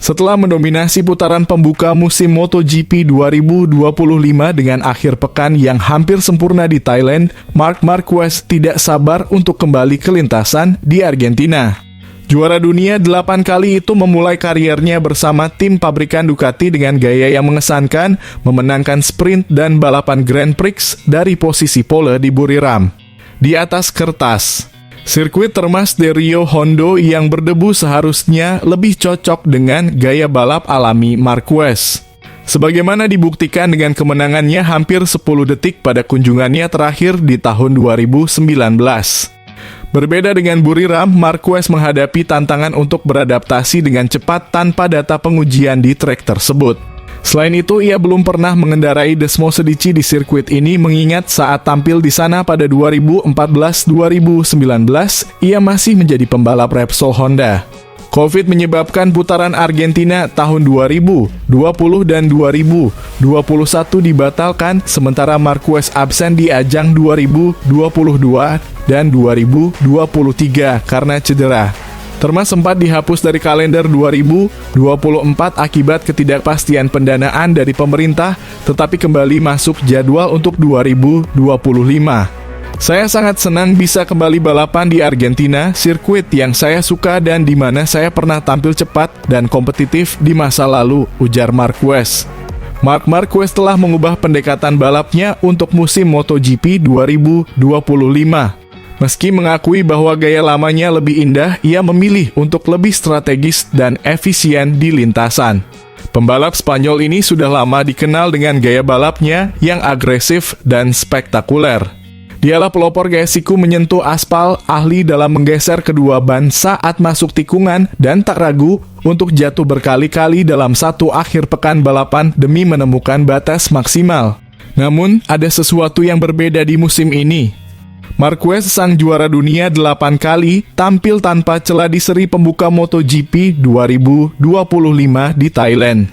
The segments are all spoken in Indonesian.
Setelah mendominasi putaran pembuka musim MotoGP 2025 dengan akhir pekan yang hampir sempurna di Thailand, Marc Marquez tidak sabar untuk kembali ke lintasan di Argentina. Juara dunia 8 kali itu memulai kariernya bersama tim pabrikan Ducati dengan gaya yang mengesankan, memenangkan sprint dan balapan Grand Prix dari posisi pole di Buriram. Di atas kertas, sirkuit Termas de Rio Hondo yang berdebu seharusnya lebih cocok dengan gaya balap alami Marquez. Sebagaimana dibuktikan dengan kemenangannya hampir 10 detik pada kunjungannya terakhir di tahun 2019. Berbeda dengan Buriram, Marquez menghadapi tantangan untuk beradaptasi dengan cepat tanpa data pengujian di trek tersebut. Selain itu, ia belum pernah mengendarai Desmosedici di sirkuit ini mengingat saat tampil di sana pada 2014-2019, ia masih menjadi pembalap Repsol Honda. COVID menyebabkan putaran Argentina tahun 2020 dan 2021 dibatalkan, sementara Marquez absen di ajang 2022 dan 2023 karena cedera. Termas sempat dihapus dari kalender 2024 akibat ketidakpastian pendanaan dari pemerintah, tetapi kembali masuk jadwal untuk 2025. Saya sangat senang bisa kembali balapan di Argentina, sirkuit yang saya suka dan di mana saya pernah tampil cepat dan kompetitif di masa lalu, ujar Marquez. Marc Marquez telah mengubah pendekatan balapnya untuk musim MotoGP 2025. Meski mengakui bahwa gaya lamanya lebih indah, ia memilih untuk lebih strategis dan efisien di lintasan. Pembalap Spanyol ini sudah lama dikenal dengan gaya balapnya yang agresif dan spektakuler. Dialah pelopor gaya siku menyentuh aspal, ahli dalam menggeser kedua ban saat masuk tikungan, dan tak ragu untuk jatuh berkali-kali dalam satu akhir pekan balapan demi menemukan batas maksimal. Namun, ada sesuatu yang berbeda di musim ini. Marquez, sang juara dunia 8 kali, tampil tanpa celah di seri pembuka MotoGP 2025 di Thailand.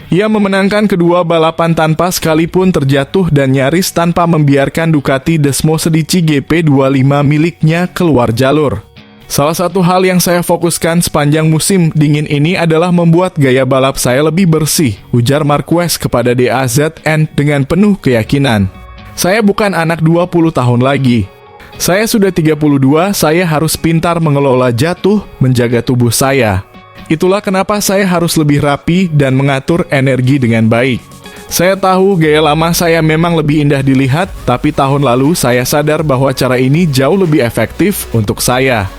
Ia memenangkan kedua balapan tanpa sekalipun terjatuh dan nyaris tanpa membiarkan Ducati Desmosedici GP25 miliknya keluar jalur. Salah satu hal yang saya fokuskan sepanjang musim dingin ini adalah membuat gaya balap saya lebih bersih, ujar Marquez kepada DAZN dengan penuh keyakinan. Saya bukan anak 20 tahun lagi. Saya sudah 32, saya harus pintar mengelola jatuh, menjaga tubuh saya. Itulah kenapa saya harus lebih rapi dan mengatur energi dengan baik. Saya tahu gaya lama saya memang lebih indah dilihat, tapi tahun lalu saya sadar bahwa cara ini jauh lebih efektif untuk saya.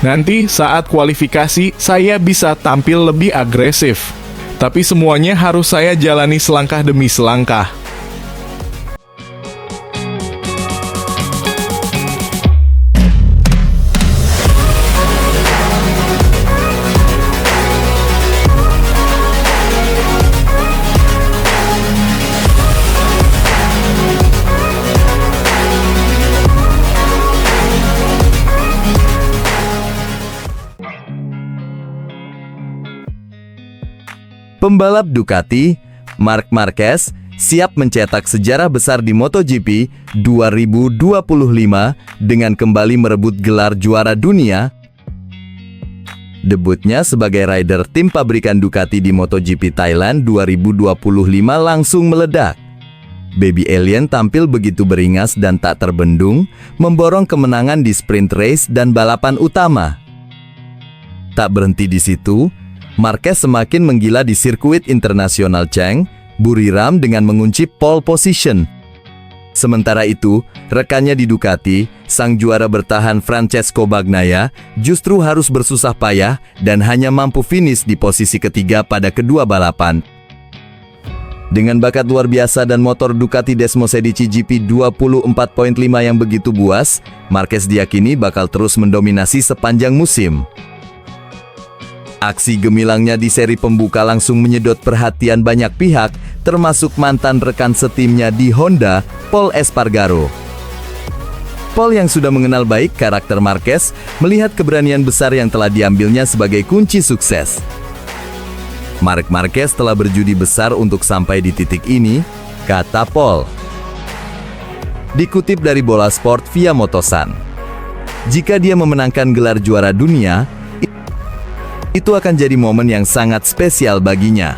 Nanti saat kualifikasi, saya bisa tampil lebih agresif. Tapi semuanya harus saya jalani selangkah demi selangkah. Pembalap Ducati, Marc Marquez, siap mencetak sejarah besar di MotoGP 2025 dengan kembali merebut gelar juara dunia. Debutnya sebagai rider tim pabrikan Ducati di MotoGP Thailand 2025 langsung meledak. Baby Alien tampil begitu beringas dan tak terbendung, memborong kemenangan di sprint race dan balapan utama. Tak berhenti di situ, Marquez semakin menggila di sirkuit internasional Chang, Buriram dengan mengunci pole position. Sementara itu, rekannya di Ducati, sang juara bertahan Francesco Bagnaia, justru harus bersusah payah dan hanya mampu finish di posisi ketiga pada kedua balapan. Dengan bakat luar biasa dan motor Ducati Desmosedici GP 24.5 yang begitu buas, Marquez diyakini bakal terus mendominasi sepanjang musim. Aksi gemilangnya di seri pembuka langsung menyedot perhatian banyak pihak, termasuk mantan rekan setimnya di Honda, Pol Espargaro. Pol yang sudah mengenal baik karakter Marquez, melihat keberanian besar yang telah diambilnya sebagai kunci sukses. Marc Marquez telah berjudi besar untuk sampai di titik ini, kata Pol. Dikutip dari Bola Sport via Motosan, jika dia memenangkan gelar juara dunia, itu akan jadi momen yang sangat spesial baginya.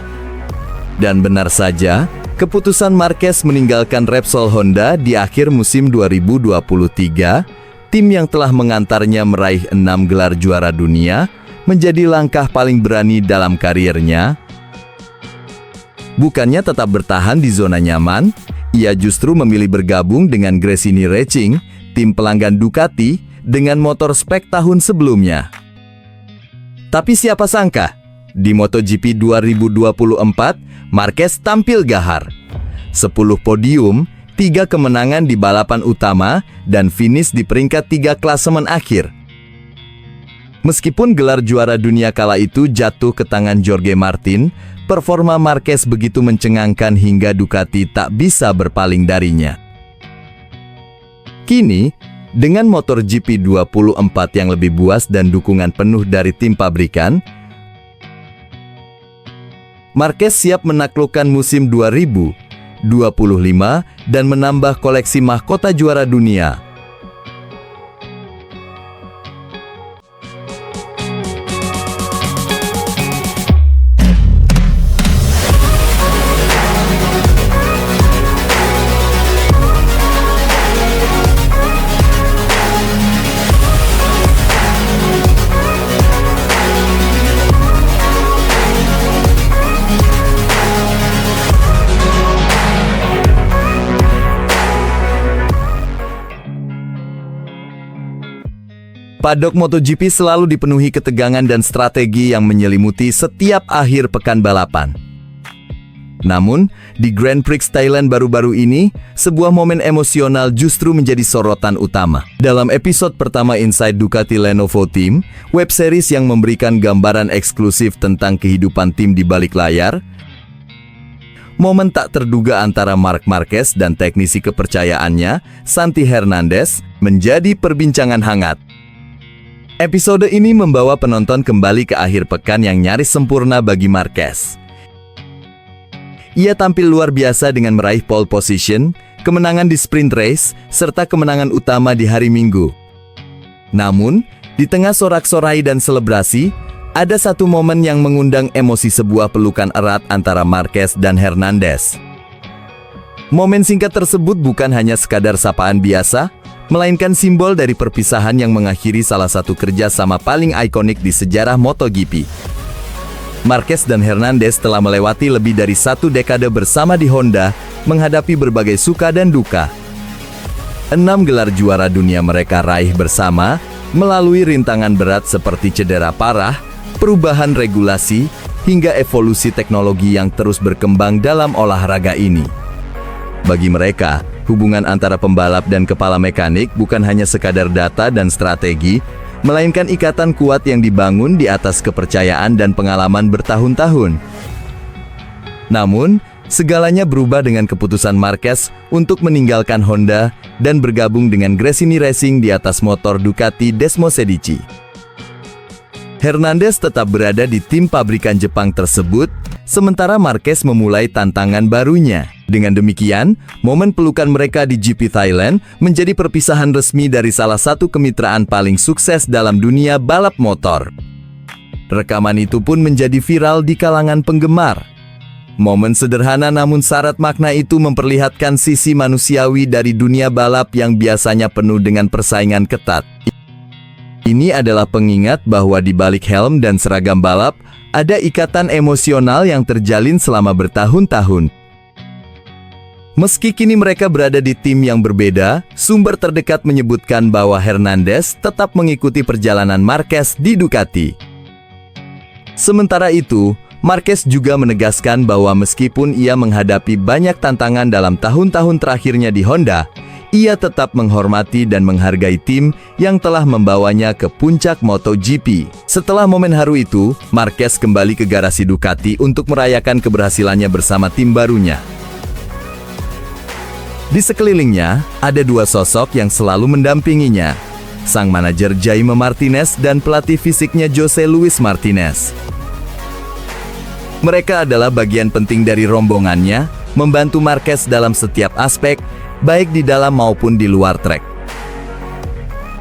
Dan benar saja, keputusan Marquez meninggalkan Repsol Honda di akhir musim 2023, tim yang telah mengantarnya meraih 6 gelar juara dunia, menjadi langkah paling berani dalam karirnya. Bukannya tetap bertahan di zona nyaman, ia justru memilih bergabung dengan Gresini Racing, tim pelanggan Ducati, dengan motor spek tahun sebelumnya. Tapi siapa sangka, di MotoGP 2024, Marquez tampil gahar. 10 podium, 3 kemenangan di balapan utama, dan finish di peringkat 3 klasemen akhir. Meskipun gelar juara dunia kala itu jatuh ke tangan Jorge Martin, performa Marquez begitu mencengangkan hingga Ducati tak bisa berpaling darinya. Kini, dengan motor GP24 yang lebih buas dan dukungan penuh dari tim pabrikan, Marquez siap menaklukkan musim 2025 dan menambah koleksi mahkota juara dunia. Paddock MotoGP selalu dipenuhi ketegangan dan strategi yang menyelimuti setiap akhir pekan balapan. Namun, di Grand Prix Thailand baru-baru ini, sebuah momen emosional justru menjadi sorotan utama. Dalam episode pertama Inside Ducati Lenovo Team, web series yang memberikan gambaran eksklusif tentang kehidupan tim di balik layar, momen tak terduga antara Marc Marquez dan teknisi kepercayaannya, Santi Hernandez, menjadi perbincangan hangat. Episode ini membawa penonton kembali ke akhir pekan yang nyaris sempurna bagi Marquez. Ia tampil luar biasa dengan meraih pole position, kemenangan di sprint race, serta kemenangan utama di hari Minggu. Namun, di tengah sorak-sorai dan selebrasi, ada satu momen yang mengundang emosi, sebuah pelukan erat antara Marquez dan Hernandez. Momen singkat tersebut bukan hanya sekadar sapaan biasa, melainkan simbol dari perpisahan yang mengakhiri salah satu kerja sama paling ikonik di sejarah MotoGP. Marquez dan Hernandez telah melewati lebih dari 1 dekade bersama di Honda, menghadapi berbagai suka dan duka. 6 gelar juara dunia mereka raih bersama, melalui rintangan berat seperti cedera parah, perubahan regulasi, hingga evolusi teknologi yang terus berkembang dalam olahraga ini. Bagi mereka, hubungan antara pembalap dan kepala mekanik bukan hanya sekadar data dan strategi, melainkan ikatan kuat yang dibangun di atas kepercayaan dan pengalaman bertahun-tahun. Namun, segalanya berubah dengan keputusan Marquez untuk meninggalkan Honda dan bergabung dengan Gresini Racing di atas motor Ducati Desmosedici. Hernandez tetap berada di tim pabrikan Jepang tersebut, sementara Marquez memulai tantangan barunya. Dengan demikian, momen pelukan mereka di GP Thailand menjadi perpisahan resmi dari salah satu kemitraan paling sukses dalam dunia balap motor. Rekaman itu pun menjadi viral di kalangan penggemar. Momen sederhana namun syarat makna itu memperlihatkan sisi manusiawi dari dunia balap yang biasanya penuh dengan persaingan ketat. Ini adalah pengingat bahwa di balik helm dan seragam balap, ada ikatan emosional yang terjalin selama bertahun-tahun. Meski kini mereka berada di tim yang berbeda, sumber terdekat menyebutkan bahwa Hernandez tetap mengikuti perjalanan Marquez di Ducati. Sementara itu, Marquez juga menegaskan bahwa meskipun ia menghadapi banyak tantangan dalam tahun-tahun terakhirnya di Honda, ia tetap menghormati dan menghargai tim yang telah membawanya ke puncak MotoGP. Setelah momen haru itu, Marquez kembali ke garasi Ducati untuk merayakan keberhasilannya bersama tim barunya. Di sekelilingnya, ada 2 sosok yang selalu mendampinginya, sang manajer Jaime Martinez dan pelatih fisiknya Jose Luis Martinez. Mereka adalah bagian penting dari rombongannya, membantu Marquez dalam setiap aspek, baik di dalam maupun di luar trek.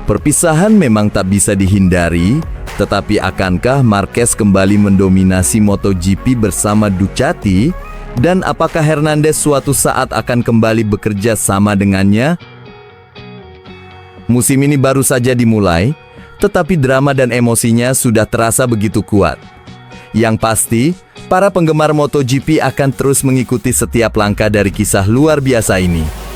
Perpisahan memang tak bisa dihindari, Tetapi akankah Marquez kembali mendominasi MotoGP bersama Ducati? Dan apakah Hernandez suatu saat akan kembali bekerja sama dengannya? Musim ini baru saja dimulai, tetapi drama dan emosinya sudah terasa begitu kuat. Yang pasti, para penggemar MotoGP akan terus mengikuti setiap langkah dari kisah luar biasa ini.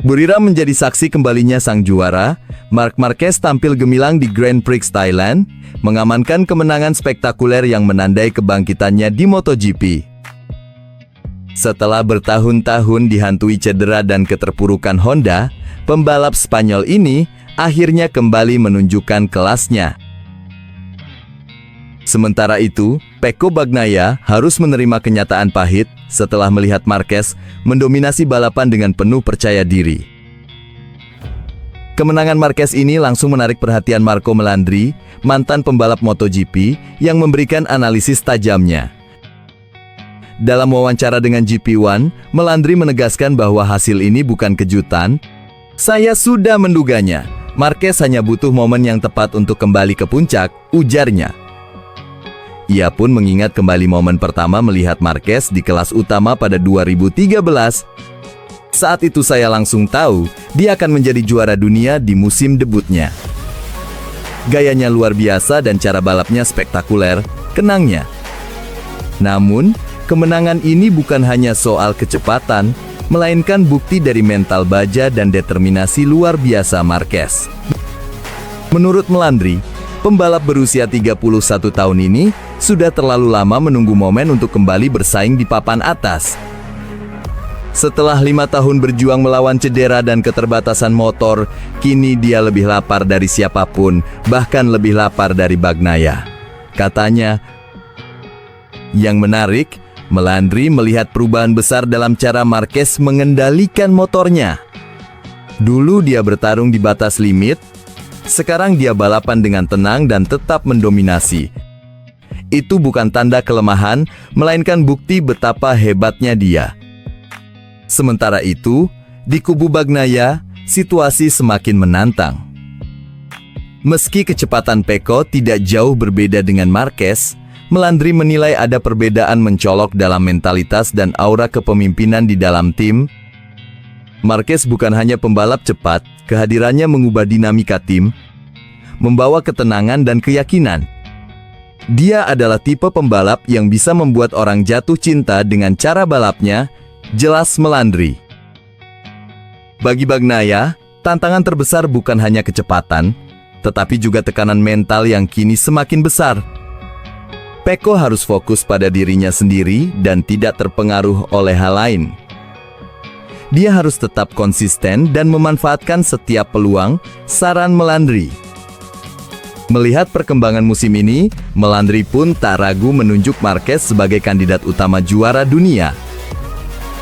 Buriram menjadi saksi kembalinya sang juara. Marc Marquez tampil gemilang di Grand Prix Thailand, mengamankan kemenangan spektakuler yang menandai kebangkitannya di MotoGP. Setelah bertahun-tahun dihantui cedera dan keterpurukan Honda, pembalap Spanyol ini akhirnya kembali menunjukkan kelasnya. Sementara itu, Pecco Bagnaia harus menerima kenyataan pahit setelah melihat Marquez mendominasi balapan dengan penuh percaya diri. Kemenangan Marquez ini langsung menarik perhatian Marco Melandri, mantan pembalap MotoGP, yang memberikan analisis tajamnya. Dalam wawancara dengan GP1, Melandri menegaskan bahwa hasil ini bukan kejutan. "Saya sudah menduganya. Marquez hanya butuh momen yang tepat untuk kembali ke puncak," ujarnya. Ia pun mengingat kembali momen pertama melihat Marquez di kelas utama pada 2013. "Saat itu saya langsung tahu dia akan menjadi juara dunia di musim debutnya. Gayanya luar biasa dan cara balapnya spektakuler," kenangnya. Namun, kemenangan ini bukan hanya soal kecepatan, melainkan bukti dari mental baja dan determinasi luar biasa Marquez. Menurut Melandri, pembalap berusia 31 tahun ini sudah terlalu lama menunggu momen untuk kembali bersaing di papan atas. Setelah 5 tahun berjuang melawan cedera dan keterbatasan motor, kini dia lebih lapar dari siapapun, bahkan lebih lapar dari Bagnaia, katanya. Yang menarik, Melandri melihat perubahan besar dalam cara Marquez mengendalikan motornya. Dulu dia bertarung di batas limit, sekarang dia balapan dengan tenang dan tetap mendominasi. Itu bukan tanda kelemahan, melainkan bukti betapa hebatnya dia. Sementara itu, di kubu Bagnaia, situasi semakin menantang. Meski kecepatan Pecco tidak jauh berbeda dengan Marquez, Melandri menilai ada perbedaan mencolok dalam mentalitas dan aura kepemimpinan di dalam tim. Marquez bukan hanya pembalap cepat, kehadirannya mengubah dinamika tim, membawa ketenangan dan keyakinan. Dia adalah tipe pembalap yang bisa membuat orang jatuh cinta dengan cara balapnya, jelas Melandri. Bagi Bagnaia, tantangan terbesar bukan hanya kecepatan, tetapi juga tekanan mental yang kini semakin besar. Pecco harus fokus pada dirinya sendiri dan tidak terpengaruh oleh hal lain. Dia harus tetap konsisten dan memanfaatkan setiap peluang, saran Melandri. Melihat perkembangan musim ini, Melandri pun tak ragu menunjuk Marquez sebagai kandidat utama juara dunia.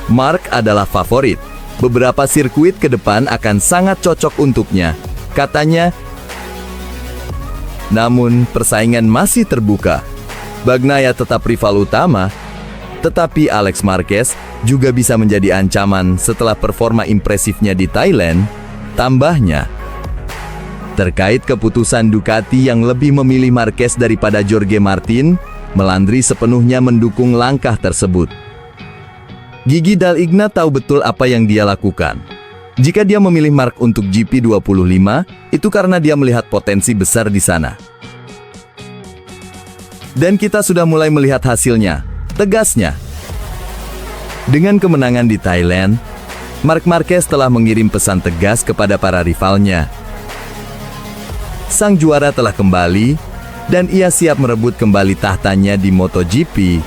Marc adalah favorit. Beberapa sirkuit ke depan akan sangat cocok untuknya, katanya. Namun, persaingan masih terbuka. Bagnaia tetap rival utama, tetapi Alex Marquez juga bisa menjadi ancaman setelah performa impresifnya di Thailand, tambahnya. Terkait keputusan Ducati yang lebih memilih Marquez daripada Jorge Martin, Melandri sepenuhnya mendukung langkah tersebut. Gigi Dall'Igna tahu betul apa yang dia lakukan. Jika dia memilih Marc untuk GP25, itu karena dia melihat potensi besar di sana. Dan kita sudah mulai melihat hasilnya, tegasnya. Dengan kemenangan di Thailand, Marc Marquez telah mengirim pesan tegas kepada para rivalnya. Sang juara telah kembali, dan ia siap merebut kembali tahtanya di MotoGP.